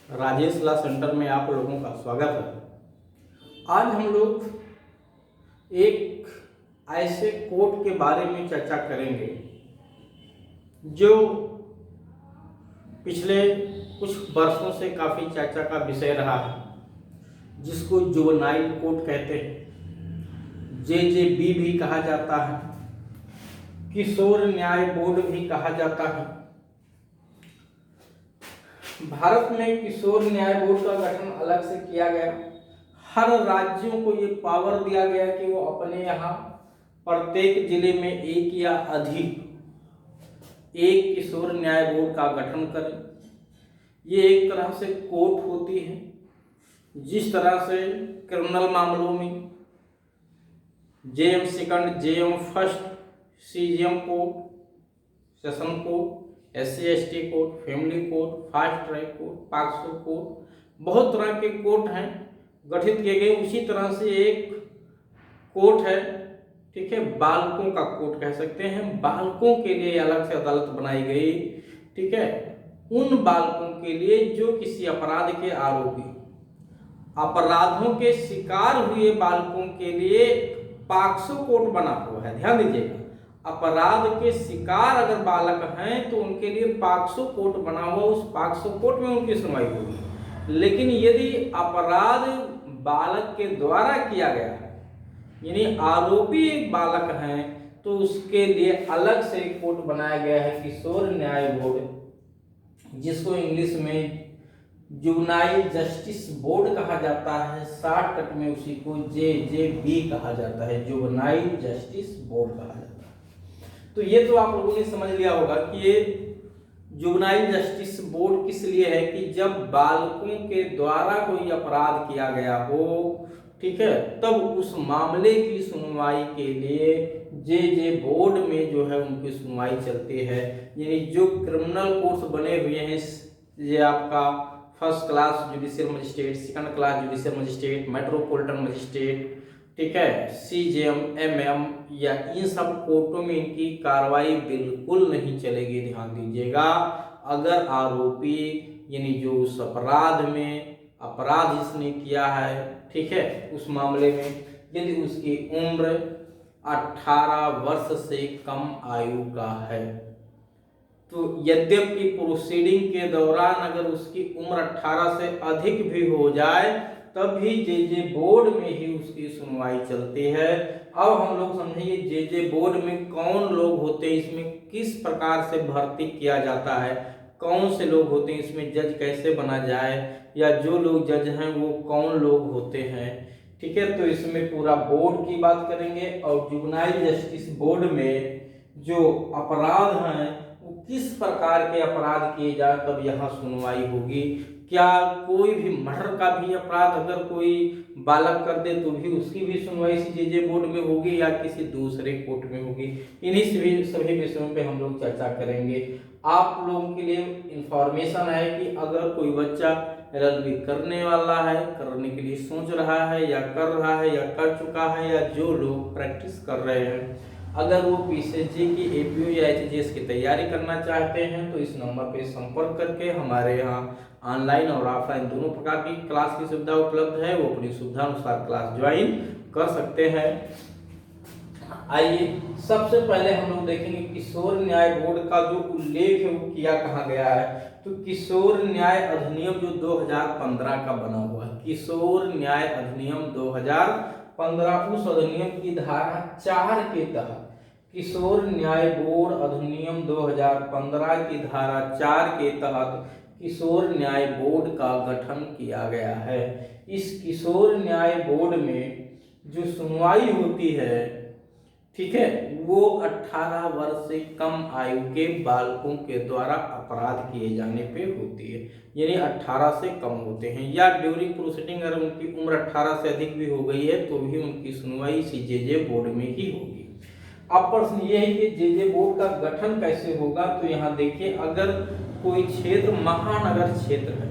Rajesh law centre में आप लोगों का स्वागत है। आज हम लोग एक ऐसे कोर्ट के बारे में चर्चा करेंगे जो पिछले कुछ वर्षों से काफ़ी चर्चा का विषय रहा है, जिसको जुवेनाइल कोर्ट कहते हैं, जेजेबी भी कहा जाता है, किशोर न्याय बोर्ड भी कहा जाता है। भारत में किशोर न्याय बोर्ड का गठन अलग से किया गया। हर राज्यों को ये पावर दिया गया कि वो अपने यहाँ प्रत्येक जिले में एक या अधिक एक किशोर न्याय बोर्ड का गठन करें। ये एक तरह से कोर्ट होती है, जिस तरह से क्रिमिनल मामलों में JM second, JM first, CJM court, session court, SC/ST court, family court, fast track court, POCSO court, बहुत तरह के कोर्ट हैं गठित किए गए। उसी तरह से एक कोर्ट है, ठीक है, बालकों का कोर्ट कह सकते हैं। बालकों के लिए अलग से अदालत बनाई गई, ठीक है, उन बालकों के लिए जो किसी अपराध के आरोपी, अपराधों के शिकार हुए बालकों के लिए पॉक्सो कोर्ट बना हुआ है। ध्यान दीजिएगा, अपराध के शिकार अगर बालक हैं तो उनके लिए पॉक्सो कोर्ट बना हुआ, उस पॉक्सो कोर्ट में उनकी सुनवाई होगी। लेकिन यदि अपराध बालक के द्वारा किया गया है, यानी आरोपी एक बालक हैं, तो उसके लिए अलग से कोर्ट बनाया गया है, किशोर न्याय बोर्ड, जिसको इंग्लिश में जुवेनाइल जस्टिस बोर्ड कहा जाता है। शॉर्टकट में उसी को जेजेबी कहा जाता है, जुवेनाइल जस्टिस बोर्ड कहा जाता है। तो ये तो आप लोगों ने समझ लिया होगा कि ये जुवेनाइल जस्टिस बोर्ड किस लिए है कि जब बालकों के द्वारा कोई अपराध किया गया हो, ठीक है, तब उस मामले की सुनवाई के लिए जे बोर्ड में जो है उनकी सुनवाई चलती है। यानी जो क्रिमिनल कोर्ट्स बने हुए हैं, ये आपका first class judicial magistrate, second class judicial magistrate, metropolitan magistrate, ठीक है, सीजेएम, एमएम, या इन सब कोर्टों में इनकी कार्रवाई बिल्कुल नहीं चलेगी। ध्यान दीजिएगा, अगर आरोपी यानी जो उस अपराध में अपराध जिसने किया है, ठीक है, उस मामले में यदि उसकी उम्र 18 वर्ष से कम आयु का है, तो यद्यपि प्रोसीडिंग के दौरान अगर उसकी उम्र 18 से अधिक भी हो जाए, तब भी जे बोर्ड में ही उसकी सुनवाई चलती है। अब हम लोग समझेंगे जे बोर्ड में कौन लोग होते हैं, इसमें किस प्रकार से भर्ती किया जाता है, कौन से लोग होते हैं, इसमें जज कैसे बना जाए, या जो लोग जज हैं वो कौन लोग होते हैं, ठीक है। तो इसमें पूरा बोर्ड की बात करेंगे और जुवेनाइल जस्टिस बोर्ड में जो अपराध हैं वो किस प्रकार के अपराध किए जाए तब यहाँ सुनवाई होगी। क्या कोई भी मर्डर का भी अपराध अगर कोई बालक कर दे तो भी उसकी भी सुनवाई जे बोर्ड में होगी या किसी दूसरे कोर्ट में होगी। इन्हीं सभी विषयों पे हम लोग चर्चा करेंगे। आप लोगों के लिए इंफॉर्मेशन है कि अगर कोई बच्चा LLB करने वाला है, करने के लिए सोच रहा है या कर रहा है या कर चुका है, या जो लोग प्रैक्टिस कर रहे हैं, अगर वो PCG की APO या HGS की तैयारी करना चाहते हैं तो इस नंबर पे संपर्क करके हमारे यहाँ ऑनलाइन और ऑफलाइन दोनों प्रकार की क्लास की सुविधा उपलब्ध है, वो अपनी सुविधा अनुसार क्लास ज्वाइन कर सकते हैं। आइए सबसे पहले हम लोग देखेंगे किशोर न्याय बोर्ड का जो उल्लेख है वो किया कहाँ गया है। तो किशोर न्याय अधिनियम जो 2015 का बना हुआ है, किशोर न्याय अधिनियम 2015, उस अधिनियम की धारा 4 के तहत किशोर न्याय बोर्ड अधिनियम 2015 की धारा 4 के तहत किशोर न्याय बोर्ड का गठन किया गया है। इस किशोर न्याय बोर्ड में जो सुनवाई होती है, ठीक है, वो 18 वर्ष से कम आयु के बालकों के द्वारा अपराध किए जाने पे होती है, यानी 18 से कम होते हैं, या ड्यूरिंग प्रोसीडिंग अगर उनकी उम्र 18 से अधिक भी हो गई है तो भी उनकी सुनवाई इसी जे बोर्ड में ही होगी। अब प्रश्न ये है कि जे बोर्ड का गठन कैसे होगा। तो यहाँ देखिए, अगर कोई क्षेत्र महानगर क्षेत्र है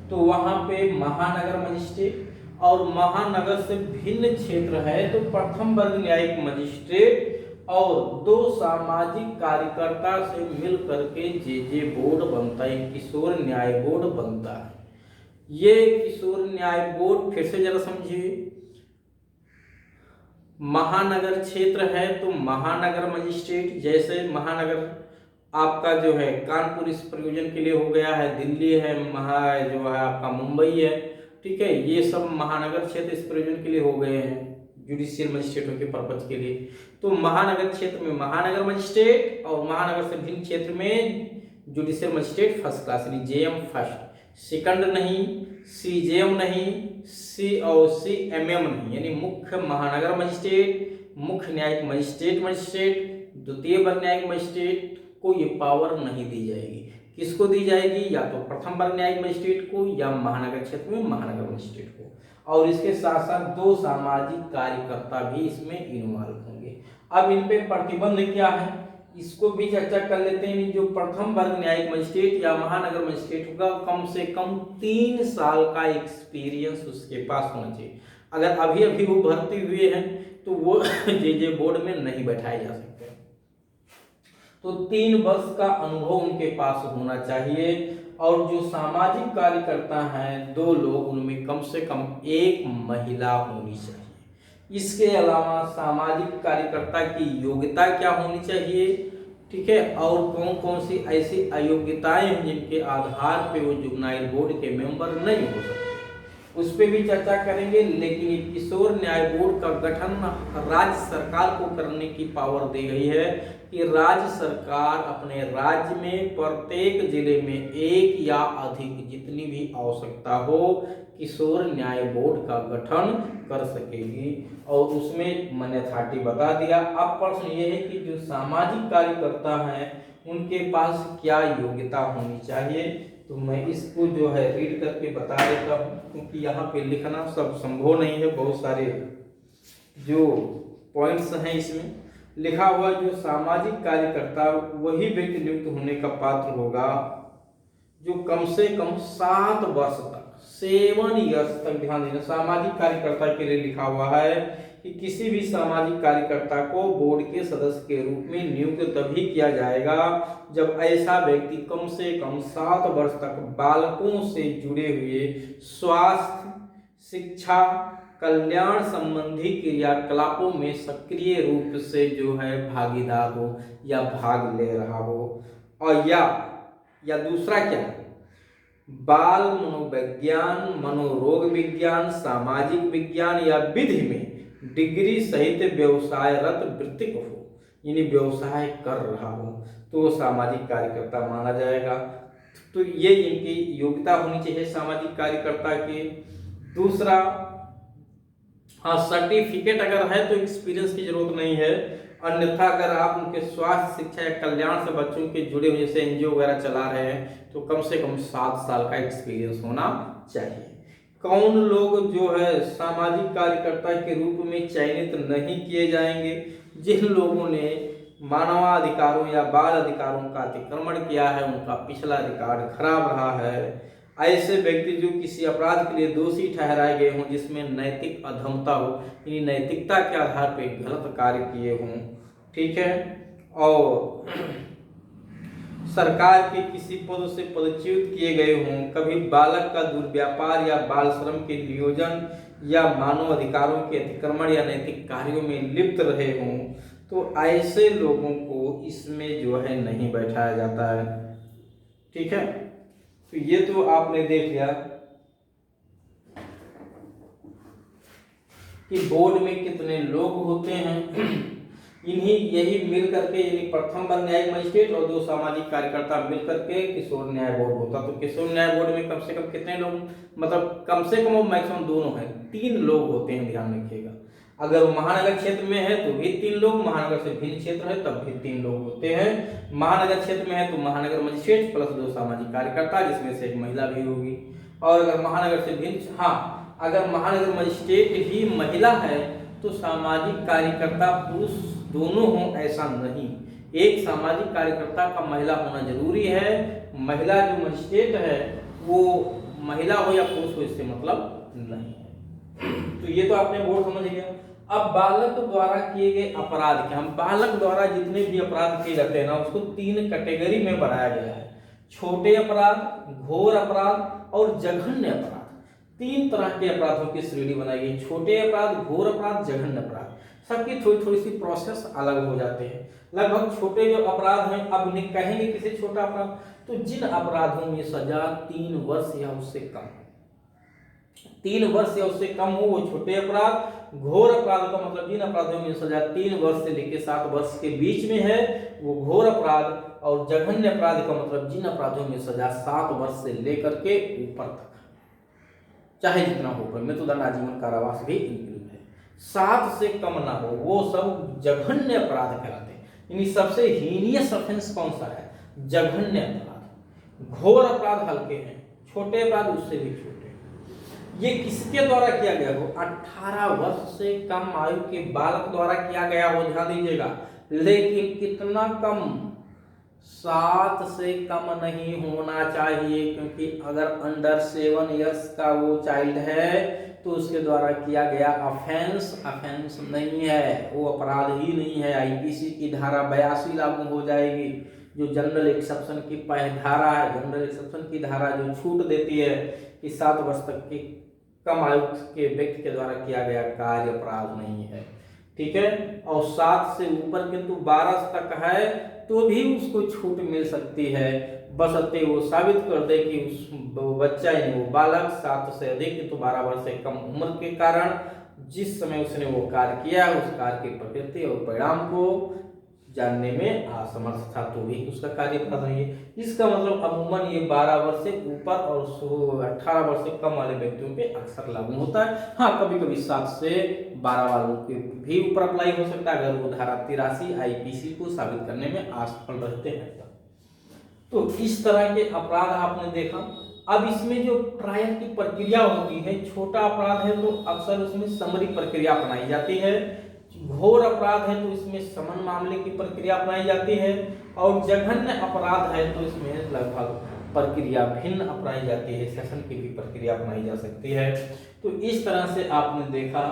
तो वहाँ पे महानगर मजिस्ट्रेट, और महानगर से भिन्न क्षेत्र है तो प्रथम वर्ग न्यायिक मजिस्ट्रेट और 2 सामाजिक कार्यकर्ता से मिल करके जे बोर्ड बनता है, किशोर न्याय बोर्ड बनता है। ये किशोर न्याय बोर्ड फिर से जरा समझिए, महानगर क्षेत्र है तो महानगर मजिस्ट्रेट, जैसे महानगर आपका जो है कानपुर इस प्रयोजन के लिए हो गया है, दिल्ली है, जो है आपका मुंबई है, ठीक है, ये सब महानगर क्षेत्र इस प्रयोजन के लिए हो गए हैं जुडिशियल मजिस्ट्रेटों के पर्पज के लिए। तो महानगर क्षेत्र में महानगर मजिस्ट्रेट और महानगर से भिन्न क्षेत्र में जुडिशियल मजिस्ट्रेट फर्स्ट क्लास, यानी जेएम फर्स्ट, सेकंड नहीं, सीजेएम नहीं, सी और सीएमएम नहीं, यानी मुख्य महानगर मजिस्ट्रेट, मुख्य न्यायिक मजिस्ट्रेट, द्वितीय वर्ग न्यायिक मजिस्ट्रेट को ये पावर नहीं दी जाएगी। किसको दी जाएगी? या तो प्रथम वर्ग न्यायिक मजिस्ट्रेट को या महानगर क्षेत्र में महानगर मजिस्ट्रेट को। और इसके साथ साथ 2 सामाजिक कार्यकर्ता भी इसमें इन्वॉल्व होंगे। अब इन पे प्रतिबंध क्या है इसको भी चर्चा कर लेते हैं। जो प्रथम वर्ग न्यायिक मजिस्ट्रेट या महानगर मजिस्ट्रेट होगा, कम से कम 3 साल का एक्सपीरियंस उसके पास होना चाहिए। अगर अभी अभी वो भर्ती हुए हैं तो वो जे बोर्ड में नहीं बैठाए जा सकते। तो 3 वर्ष का अनुभव उनके पास होना चाहिए। और जो सामाजिक कार्यकर्ता हैं 2 लोग, उनमें कम से कम 1 महिला होनी चाहिए। इसके अलावा सामाजिक कार्यकर्ता की योग्यता क्या होनी चाहिए, ठीक है, और कौन कौन सी ऐसी अयोग्यताएं हैं जिनके आधार पे वो जुवेनाइल बोर्ड के मेंबर नहीं हो सकते, उस पर भी चर्चा करेंगे। लेकिन ये किशोर न्याय बोर्ड का गठन राज्य सरकार को करने की पावर दी गई है कि राज्य सरकार अपने राज्य में प्रत्येक जिले में 1 या अधिक, जितनी भी आवश्यकता हो, किशोर न्याय बोर्ड का गठन कर सकेगी। और उसमें मैंने अथॉरिटी बता दिया। अब प्रश्न ये है कि जो सामाजिक कार्यकर्ता हैं उनके पास क्या योग्यता होनी चाहिए। तो मैं इसको जो है रीड करके बता देता हूँ, क्योंकि यहाँ पे लिखना सब संभव नहीं है। बहुत सारे जो पॉइंट्स हैं इसमें लिखा हुआ। जो सामाजिक कार्यकर्ता वही व्यक्ति नियुक्त होने का पात्र होगा जो कम से कम 7 वर्ष तक, 7 ईयर्स तक, ध्यान देना, सामाजिक कार्यकर्ता के लिए लिखा हुआ है कि किसी भी सामाजिक कार्यकर्ता को बोर्ड के सदस्य के रूप में नियुक्त तभी किया जाएगा जब ऐसा व्यक्ति कम से कम 7 वर्ष तक बालकों से जुड़े हुए स्वास्थ्य, शिक्षा, कल्याण संबंधी क्रियाकलापों में सक्रिय रूप से जो है भागीदार हो या भाग ले रहा हो। और या दूसरा क्या, बाल मनोविज्ञान, मनोरोग विज्ञान, सामाजिक विज्ञान या विधि में डिग्री सहित व्यवसायरत वृत्तिक हो, यानी व्यवसाय कर रहा हो, तो सामाजिक कार्यकर्ता माना जाएगा। तो ये इनकी योग्यता होनी चाहिए सामाजिक कार्यकर्ता की। दूसरा, हाँ, सर्टिफिकेट अगर है तो एक्सपीरियंस की जरूरत नहीं है, अन्यथा अगर आप उनके स्वास्थ्य, शिक्षा या कल्याण से बच्चों के जुड़े हुए जैसे एनजीओ वगैरह चला रहे हैं तो कम से कम 7 साल का एक्सपीरियंस होना चाहिए। कौन लोग जो है सामाजिक कार्यकर्ता के रूप में चयनित नहीं किए जाएंगे? जिन लोगों ने मानवाधिकारों या बाल अधिकारों का अतिक्रमण किया है, उनका पिछला रिकॉर्ड खराब रहा है, ऐसे व्यक्ति जो किसी अपराध के लिए दोषी ठहराए गए हों जिसमें नैतिक अधमता हो, यानी नैतिकता के आधार पर गलत कार्य किए हों, ठीक है, और सरकार के किसी पद से पदच्युत किए गए हों, कभी बालक का दुर्व्यापार या बाल श्रम के नियोजन या मानव अधिकारों के अतिक्रमण या नैतिक कार्यों में लिप्त रहे हों, तो ऐसे लोगों को इसमें जो है नहीं बैठाया जाता है, ठीक है। तो ये तो आपने देख लिया कि बोर्ड में कितने लोग होते हैं। यही मिल करके, यानी प्रथम वर्ग न्यायिक मजिस्ट्रेट और 2 सामाजिक कार्यकर्ता मिल करके किशोर न्याय बोर्ड होता। तो किशोर न्याय बोर्ड में कम से कम कितने लोग, मतलब कम से कम मैक्सिमम दोनों है, 3 लोग होते हैं, ध्यान रखिएगा। अगर वो महानगर क्षेत्र में है तो भी 3 लोग, महानगर से भिन्न क्षेत्र है तब भी 3 लोग होते हैं। महानगर क्षेत्र में है तो महानगर मजिस्ट्रेट प्लस 2 सामाजिक कार्यकर्ता, जिसमें से एक महिला भी होगी। और अगर महानगर से भिन्न, हाँ, अगर महानगर मजिस्ट्रेट ही महिला है तो सामाजिक कार्यकर्ता पुरुष दोनों हों ऐसा नहीं, एक सामाजिक कार्यकर्ता का महिला होना जरूरी है। महिला जो मजिस्ट्रेट है वो महिला हो या पुरुष हो इससे मतलब नहीं है। तो ये तो आपने बोर्ड समझ गया। अब बालक द्वारा किए गए अपराध क्या, हम बालक द्वारा जितने भी अपराध किए जाते हैं ना उसको 3 कैटेगरी में बनाया गया है। छोटे अपराध, घोर अपराध और जघन्य अपराध, 3 तरह के अपराधों की श्रेणी बनाई गई। छोटे अपराध, घोर अपराध, जघन्य अपराध, सबकी थोड़ी थोड़ी सी प्रोसेस अलग हो जाते हैं। लगभग छोटे जो अपराध हैं, अब इन्हें कहेंगे किसे छोटा अपराध, तो जिन अपराधों में सजा 3 वर्ष या उससे कम, 3 वर्ष या उससे कम हो वो छोटे अपराध। घोर अपराध का मतलब जिन अपराधों में सजा 3 वर्ष से लेकर 7 वर्ष के बीच में है वो घोर अपराध। और जघन्य अपराध का मतलब जिन अपराधों में सजा 7 वर्ष से लेकर के ऊपर तक, चाहे जितना हो, में तो दंड आजीवन कारावास भी इंक्लूड है। 7 से कम ना हो वो सब जघन्य अपराध कहलाते हैं। यानी सबसे हीनियस ऑफेंस कौन सा है, जघन्य अपराध। घोर अपराध हल्के हैं, छोटे अपराध उससे भी छोटे। ये किसके द्वारा किया गया हो, 18 वर्ष से कम आयु के बालक द्वारा किया गया हो, ध्यान दीजिएगा। लेकिन कितना कम, 7 से कम नहीं होना चाहिए, क्योंकि अगर अंडर 7 इयर्स का वो चाइल्ड है तो उसके द्वारा किया गया ऑफेंस नहीं है, वो अपराध ही नहीं है। आईपीसी की धारा 82 लागू हो जाएगी, जो जनरल एक्सेप्शन की धारा है। जनरल एक्सेप्शन की धारा जो छूट देती है कि 7 वर्ष तक की कम आयु के व्यक्ति के द्वारा किया गया कार्य अपराध नहीं है, ठीक है। और 7 से ऊपर किंतु 12 तक है तो भी उसको छूट मिल सकती है, बशर्ते वो साबित कर दे कि उस बच्चा यानी वो बालक 7 से अधिक तो 12 वर्ष से कम उम्र के कारण जिस समय उसने वो कार्य किया उस कार्य की प्रकृति और परिणाम को जानने में असमर्थ था, तो भी उसका कार्य अपराध नहीं है। इसका मतलब अमूमन ये 12 वर्ष से ऊपर और 18 वर्ष से कम वाले व्यक्तियों पे अक्सर लागू होता है। हाँ, कभी कभी 7 से 12 वालों के भी ऊपर अप्लाई हो सकता है अगर वो धारा 83 आईपीसी को साबित करने में असफल रहते हैं। तो इस तरह के अपराध आपने देखा। अब इसमें जो ट्रायल की प्रक्रिया होती है, छोटा अपराध है तो अक्सर उसमें समरी प्रक्रिया अपनाई जाती है, घोर अपराध है तो इसमें समन मामले की प्रक्रिया अपनाई जाती है, और जघन्य अपराध है तो इसमें लगभग प्रक्रिया भिन्न अपनाई जाती है, सेशन की भी प्रक्रिया अपनाई जा सकती है। तो इस तरह से आपने देखा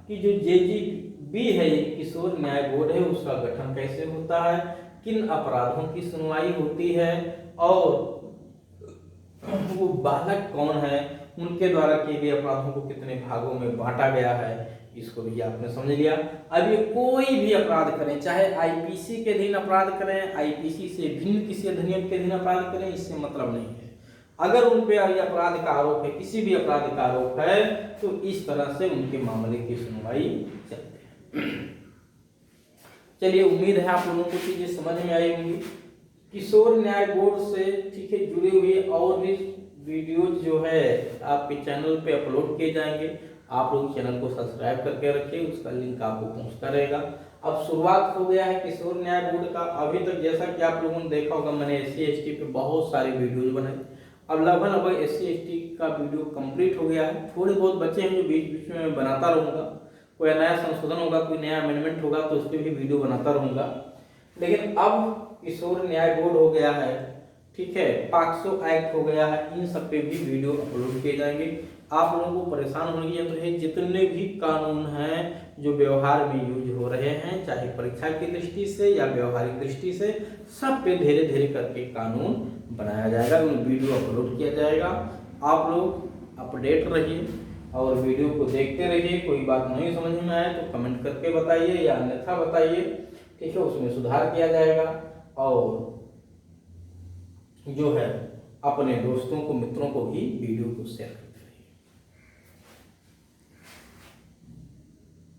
कि जो जेजीबी है, किशोर न्याय बोर्ड है, उसका गठन कैसे होता है, किन अपराधों की सुनवाई होती है, और वो बालक कौन है, उनके द्वारा किए गए अपराधों को कितने भागों में बांटा गया है, इसको भी आपने समझ लिया। अब ये कोई भी अपराध करें, चाहे आईपीसी के अधीन अपराध करें, आईपीसी से भिन्न किसी अधिनियम के अधीन अपराध करें, इससे मतलब नहीं है। अगर उन पे अपराध का आरोप है, किसी भी अपराध का आरोप है, तो इस तरह से उनके मामले की सुनवाई चलती है। चलिए, उम्मीद है आप लोगों को चीजें समझ में आई होंगी। किशोर न्याय बोर्ड से ठीक है जुड़े हुए और भी वीडियोज जो है आपके चैनल पे अपलोड किए जाएंगे। आप लोग चैनल को सब्सक्राइब करके रखिए, उसका लिंक आपको पहुंचता रहेगा। अब शुरुआत हो गया है किशोर न्याय बोर्ड का। अभी तक जैसा कि आप लोगों ने देखा होगा, मैंने SC/ST पे बहुत सारे वीडियोज बनाए। अब लगभग SC/ST का वीडियो कंप्लीट हो गया है। थोड़े बहुत बच्चे हैं जो बीच बीच में मैं बनाता रहूँगा, कोई नया संशोधन होगा, कोई नया अमेंडमेंट होगा तो उस पर भी वीडियो बनाता रहूँगा। लेकिन अब किशोर न्याय बोर्ड हो गया है, ठीक है, पॉक्सो एक्ट हो गया है, इन सब पे भी वीडियो अपलोड किए जाएंगे। आप लोगों को परेशान होने की जरूरत है। जितने भी कानून हैं जो व्यवहार में यूज हो रहे हैं, चाहे परीक्षा की दृष्टि से या व्यवहारिक दृष्टि से, सब पे धीरे धीरे करके कानून बनाया जाएगा, उन वीडियो अपलोड किया जाएगा। आप लोग अपडेट रहिए और वीडियो को देखते रहिए। कोई बात नहीं समझ में आए तो कमेंट करके बताइए या अन्यथा बताइए, ठीक है, उसमें सुधार किया जाएगा। और जो है अपने दोस्तों को, मित्रों को भी वीडियो को शेयर करें।